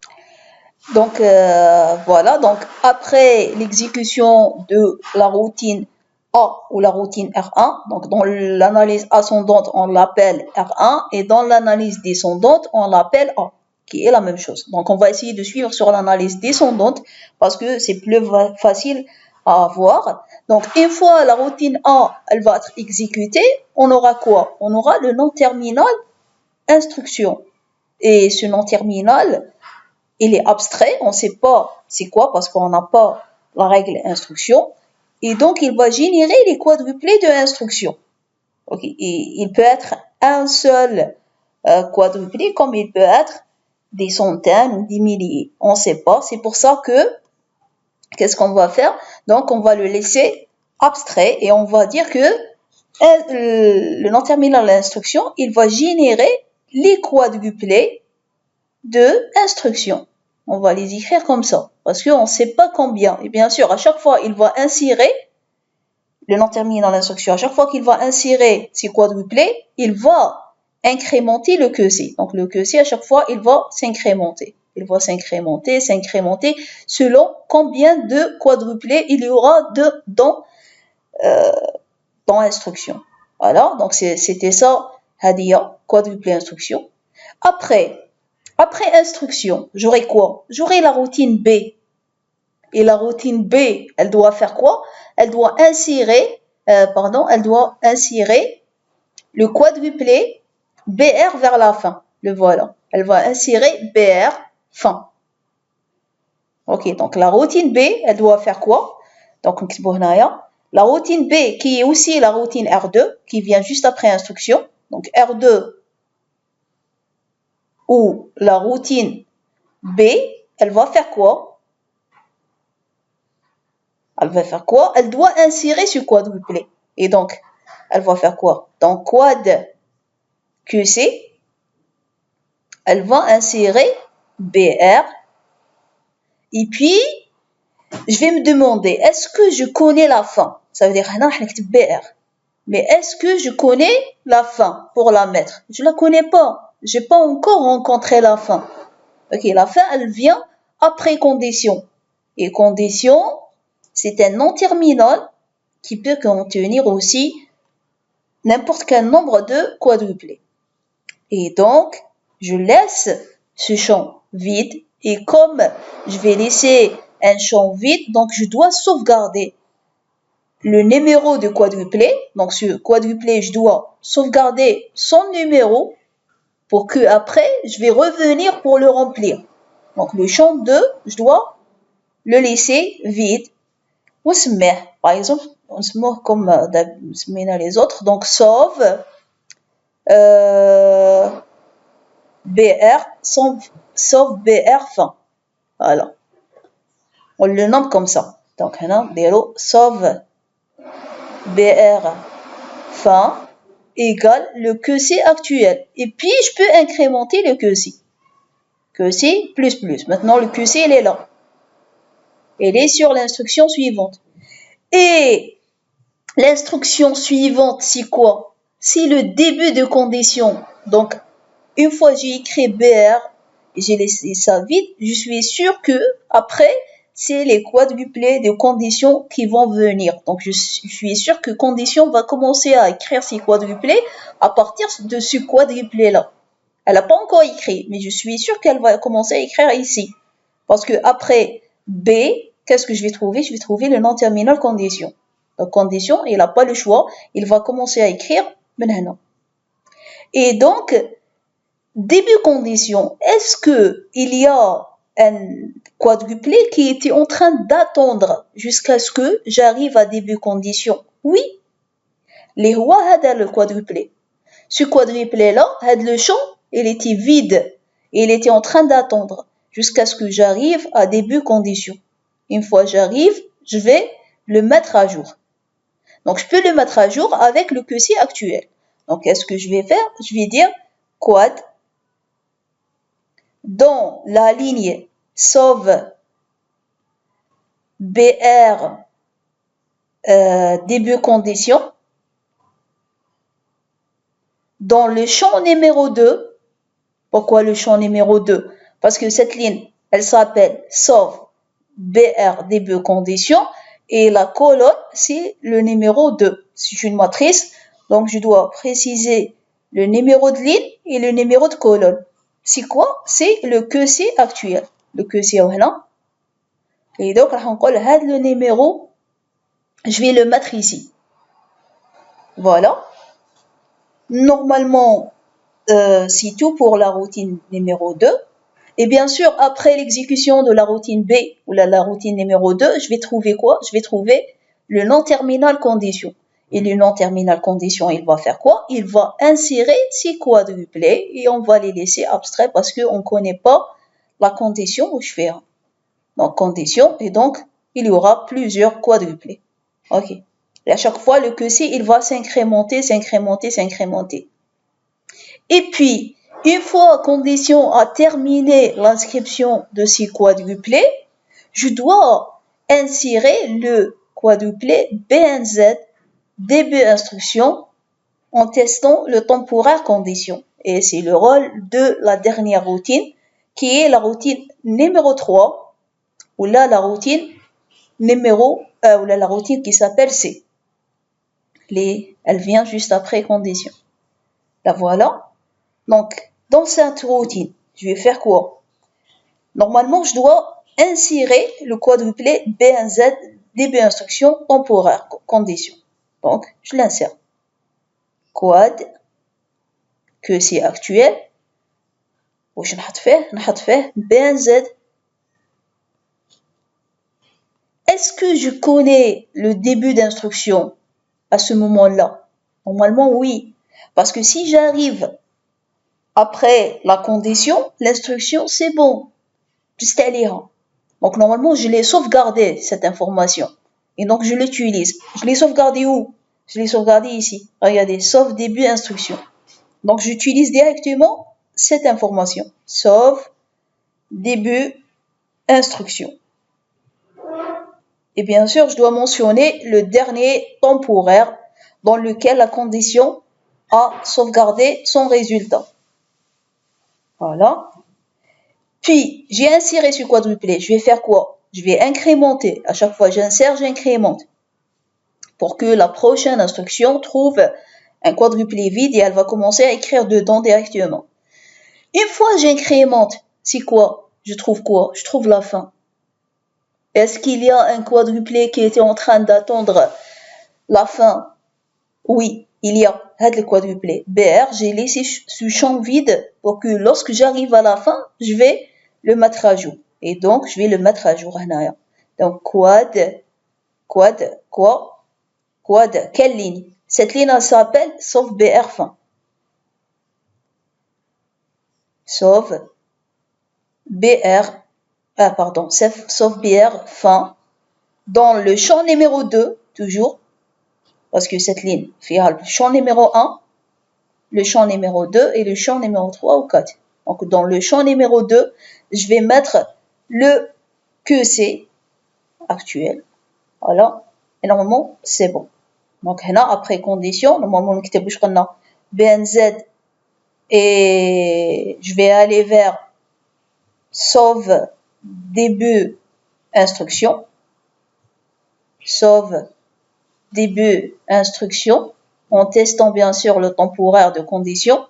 Donc voilà, donc après l'exécution de la routine A ou la routine R1, donc dans l'analyse ascendante on l'appelle R1 et dans l'analyse descendante on l'appelle A, qui est la même chose. Donc on va essayer de suivre sur l'analyse descendante parce que c'est plus facile à voir. Donc une fois la routine A elle va être exécutée, on aura quoi? On aura le nom terminal instruction. Et ce nom terminal, il est abstrait, on ne sait pas c'est quoi parce qu'on n'a pas la règle instruction. Et donc, il va générer les quadruplés de instruction. Okay. Et il peut être un seul quadruplé comme il peut être des centaines ou des milliers. On ne sait pas. C'est pour ça que, qu'est-ce qu'on va faire? Donc, on va le laisser abstrait et on va dire que le nom terminal de l'instruction, il va générer les quadruplés de instruction. On va les écrire comme ça, parce qu'on ne sait pas combien. Et bien sûr, à chaque fois, il va insérer le nom terminé dans l'instruction. À chaque fois qu'il va insérer ces quadruplés, il va incrémenter le QC. Donc le QC, à chaque fois, il va s'incrémenter. Il va s'incrémenter selon combien de quadruplés il y aura dans l'instruction. Voilà, donc c'était ça, Hadia, quadruplé instruction. Après instruction, j'aurai quoi? J'aurai la routine B. Et la routine B, elle doit faire quoi? Elle doit insérer le quadruplé BR vers la fin. Le voilà. Elle va insérer BR fin. Ok, donc la routine B, elle doit faire quoi? Donc, la routine B, qui est aussi la routine R2, qui vient juste après instruction. Donc, R2 ou la routine B, elle va faire quoi? Elle va faire quoi? Elle doit insérer ce quadruplé. Et donc, elle va faire quoi? Dans quad QC, elle va insérer BR. Et puis, je vais me demander, est-ce que je connais la fin? Ça veut dire, BR. Mais est-ce que je connais la fin pour la mettre? Je la connais pas. J'ai pas encore rencontré la fin. Ok, la fin, elle vient après condition. Et condition, c'est un nom terminal qui peut contenir aussi n'importe quel nombre de quadruplés. Et donc, je laisse ce champ vide. Et comme je vais laisser un champ vide, donc je dois sauvegarder le numéro de quadruplé. Donc, ce quadruplé, je dois sauvegarder son numéro pour que après, je vais revenir pour le remplir. Donc, le champ 2, je dois le laisser vide. Par exemple, on se met comme les autres. Donc, sauve BR, sauve BR fin. Voilà. On le nomme comme ça. Donc, sauve BR fin égale le QC actuel. Et puis, je peux incrémenter le QC. QC plus plus. Maintenant, le QC, il est là. Il est sur l'instruction suivante. Et l'instruction suivante, c'est quoi? C'est le début de condition. Donc, une fois j'ai écrit BR et j'ai laissé ça vide, je suis sûr que après, c'est les quadruplés de conditions qui vont venir. Donc, je suis sûr que condition va commencer à écrire ces quadruplés à partir de ce quadruplé-là. Elle n'a pas encore écrit, mais je suis sûr qu'elle va commencer à écrire ici. Parce que après B, qu'est-ce que je vais trouver? Je vais trouver le nom terminal condition. Donc, condition, il n'a pas le choix. Il va commencer à écrire maintenant. Et donc, début condition, est-ce qu'il y a un quadruplé qui était en train d'attendre jusqu'à ce que j'arrive à début condition? Oui. Les rois had le quadruplé. Ce quadruplé-là, had le champ, il était vide. Et il était en train d'attendre jusqu'à ce que j'arrive à début condition. Une fois j'arrive, je vais le mettre à jour. Donc, je peux le mettre à jour avec le QC actuel. Donc, qu'est-ce que je vais faire? Je vais dire quad dans la ligne sauve BR début condition. Dans le champ numéro 2, pourquoi le champ numéro 2? Parce que cette ligne, elle s'appelle sauve BR début condition et la colonne, c'est le numéro 2. C'est une matrice, donc je dois préciser le numéro de ligne et le numéro de colonne. C'est quoi? C'est le QC actuel. Le QC هنا. Et donc, راح نقول هذا le numéro, je vais le mettre ici. Voilà. Normalement, c'est tout pour la routine numéro 2. Et bien sûr, après l'exécution de la routine B ou la routine numéro 2, je vais trouver quoi? Je vais trouver le non-terminal condition. Et le non-terminal condition, il va faire quoi? Il va insérer 6 quadruplets et on va les laisser abstraits parce qu'on ne connaît pas la condition où je fais. Donc, condition, et donc, il y aura plusieurs quadruplets. OK. Et à chaque fois, le QC, il va s'incrémenter. Et puis, une fois condition a terminé l'inscription de ces quadruplets, je dois insérer le quadruplet BNZ début instruction en testant le temporaire condition. Et c'est le rôle de la dernière routine qui est la routine numéro 3 ou là la routine la routine qui s'appelle C. Elle vient juste après condition. La voilà. Donc, dans cette routine, je vais faire quoi? Normalement, je dois insérer le quadruplet BNZ début instruction temporaire condition. Donc, je l'insère. Quad, que c'est actuel. واش نحط فيه BNZ. Est-ce que je connais le début d'instruction à ce moment-là? Normalement, oui. Parce que si j'arrive après la condition, l'instruction, c'est bon. Juste à lire. Donc, normalement, je l'ai sauvegardé, cette information. Et donc, je l'utilise. Je l'ai sauvegardé où? Je l'ai sauvegardé ici. Regardez, sauve début instruction. Donc, j'utilise directement cette information. Sauve début instruction. Et bien sûr, je dois mentionner le dernier temporaire dans lequel la condition a sauvegardé son résultat. Voilà. Puis, j'ai inséré ce quadruplet. Je vais faire quoi? Je vais incrémenter. À chaque fois que j'insère, j'incrémente. Pour que la prochaine instruction trouve un quadruplet vide et elle va commencer à écrire dedans directement. Une fois que j'incrémente, c'est quoi? Je trouve quoi? Je trouve la fin. Est-ce qu'il y a un quadruplet qui était en train d'attendre la fin? Oui, il y a le quadruplet BR. J'ai laissé ce champ vide pour que lorsque j'arrive à la fin, je vais le mettre à jour. Et donc, je vais le mettre à jour. Donc, quad, quelle ligne? Cette ligne, elle s'appelle sauve BR fin. Sauve BR, sauve BR fin. Dans le champ numéro 2, toujours, parce que cette ligne fait le champ numéro 1, le champ numéro 2 et le champ numéro 3 ou 4. Donc, dans le champ numéro 2, je vais mettre le QC actuel. Voilà. Et normalement, c'est bon. Donc, là, après condition, normalement, on va BNZ et je vais aller vers sauve début instruction. Sauve début instruction en testant bien sûr le temporaire de condition.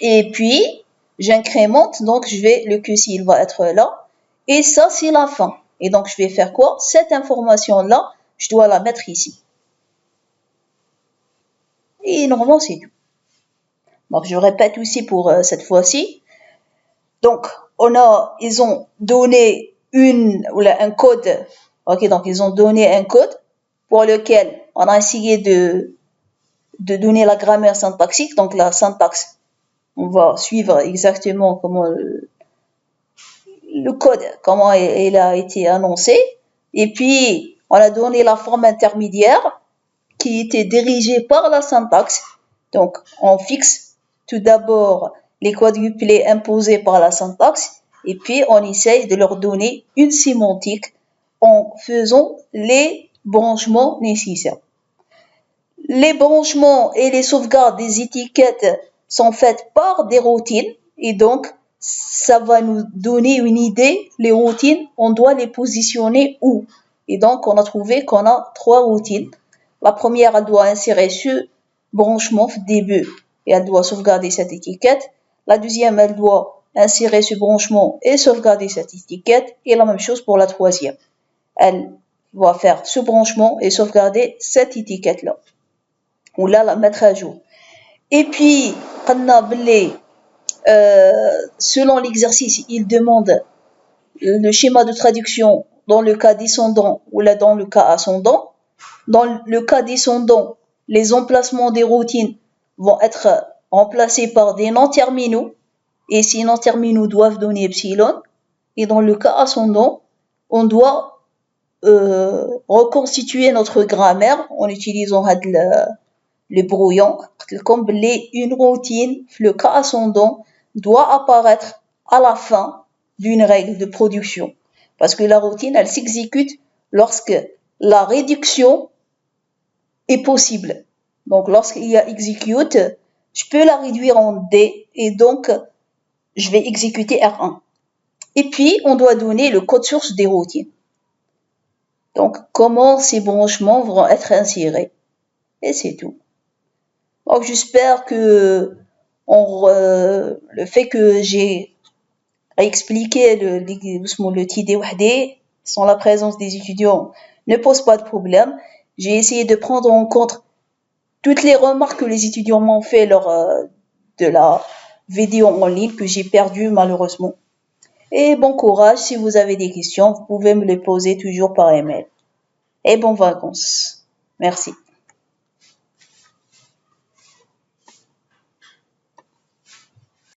Et puis, j'incrémente, donc le QC, il va être là. Et ça, c'est la fin. Et donc, je vais faire quoi? Cette information-là, je dois la mettre ici. Et normalement, c'est tout. Donc, je répète aussi pour cette fois-ci. Donc, ils ont donné un code. Ok, donc ils ont donné un code pour lequel on a essayé de donner la grammaire syntaxique. Donc, la syntaxe, on va suivre exactement comment le code, comment il a été annoncé. Et puis, on a donné la forme intermédiaire qui était dirigée par la syntaxe. Donc, on fixe tout d'abord les quadruplets imposés par la syntaxe et puis on essaye de leur donner une sémantique en faisant les branchements nécessaires. Les branchements et les sauvegardes des étiquettes sont faites par des routines et donc ça va nous donner une idée, les routines, on doit les positionner où. Et donc, on a trouvé qu'on a 3 routines. La première, elle doit insérer ce branchement début et elle doit sauvegarder cette étiquette. La deuxième, elle doit insérer ce branchement et sauvegarder cette étiquette. Et la même chose pour la troisième. Elle va faire ce branchement et sauvegarder cette étiquette-là. Ou là, la mettre à jour. Et puis, selon l'exercice, il demande le schéma de traduction dans le cas descendant ou là dans le cas ascendant. Dans le cas descendant, les emplacements des routines vont être remplacés par des noms terminaux et ces noms terminaux doivent donner epsilon. Et dans le cas ascendant, on doit reconstituer notre grammaire en utilisant le brouillon. Comme une routine, le cas ascendant, doit apparaître à la fin d'une règle de production. Parce que la routine, elle s'exécute lorsque la réduction est possible. Donc, lorsqu'il y a execute, je peux la réduire en D et donc, je vais exécuter R1. Et puis, on doit donner le code source des routines. Donc, comment ces branchements vont être insérés. Et c'est tout. Donc, j'espère que le fait que j'ai expliqué le TD sans la présence des étudiants ne pose pas de problème. J'ai essayé de prendre en compte toutes les remarques que les étudiants m'ont fait lors de la vidéo en ligne que j'ai perdue malheureusement. Et bon courage, si vous avez des questions, vous pouvez me les poser toujours par email. Et bonnes vacances. Merci.